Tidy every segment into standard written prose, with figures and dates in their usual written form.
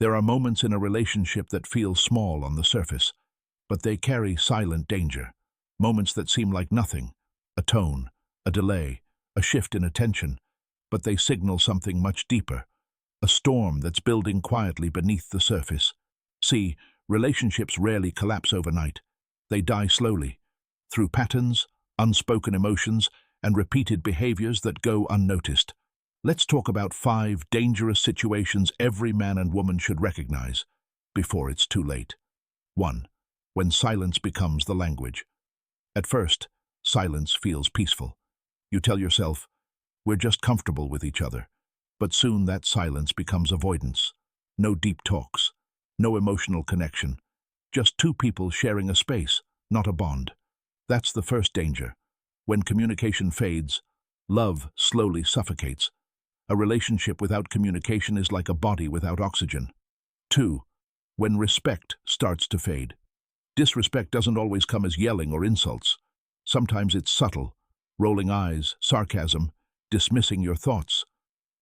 There are moments in a relationship that feel small on the surface, but they carry silent danger. Moments that seem like nothing, a tone, a delay, a shift in attention, but they signal something much deeper, a storm that's building quietly beneath the surface. See, relationships rarely collapse overnight. They die slowly, through patterns, unspoken emotions, and repeated behaviors that go unnoticed. Let's talk about 5 dangerous situations every man and woman should recognize before it's too late. 1. When silence becomes the language. At first, silence feels peaceful. You tell yourself, we're just comfortable with each other. But soon that silence becomes avoidance. No deep talks, no emotional connection. Just 2 people sharing a space, not a bond. That's the first danger. When communication fades, love slowly suffocates. A relationship without communication is like a body without oxygen. 2. When respect starts to fade. Disrespect doesn't always come as yelling or insults. Sometimes it's subtle, rolling eyes, sarcasm, dismissing your thoughts.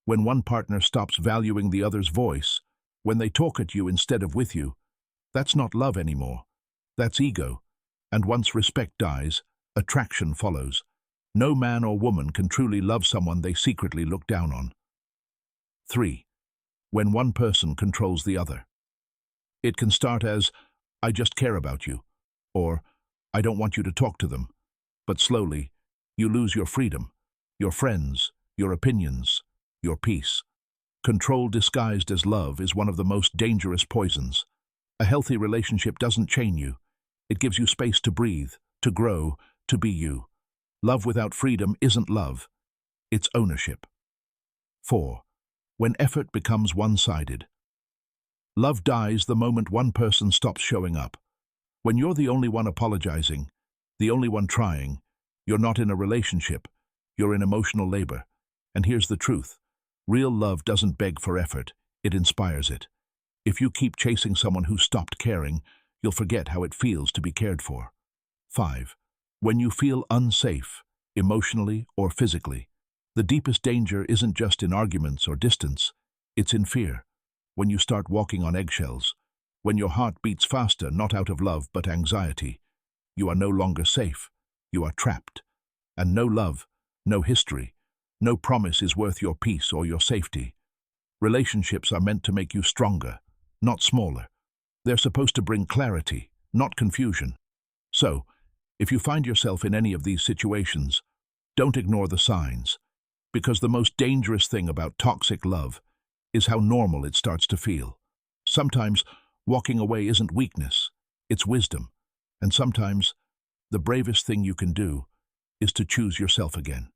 When one partner stops valuing the other's voice, when they talk at you instead of with you, that's not love anymore. That's ego. And once respect dies, attraction follows. No man or woman can truly love someone they secretly look down on. 3. When one person controls the other. It can start as, I just care about you, or I don't want you to talk to them. But slowly, you lose your freedom, your friends, your opinions, your peace. Control disguised as love is one of the most dangerous poisons. A healthy relationship doesn't chain you. It gives you space to breathe, to grow, to be you. Love without freedom isn't love. It's ownership. 4. When effort becomes one-sided. Love dies the moment one person stops showing up. When you're the only one apologizing, the only one trying, you're not in a relationship, you're in emotional labor. And here's the truth. Real love doesn't beg for effort, it inspires it. If you keep chasing someone who stopped caring, you'll forget how it feels to be cared for. 5. When you feel unsafe, emotionally or physically. The deepest danger isn't just in arguments or distance, it's in fear. When you start walking on eggshells, when your heart beats faster not out of love but anxiety, you are no longer safe, you are trapped. And no love, no history, no promise is worth your peace or your safety. Relationships are meant to make you stronger, not smaller. They're supposed to bring clarity, not confusion. So, if you find yourself in any of these situations, don't ignore the signs, because the most dangerous thing about toxic love is how normal it starts to feel. Sometimes, walking away isn't weakness, it's wisdom. And sometimes, the bravest thing you can do is to choose yourself again.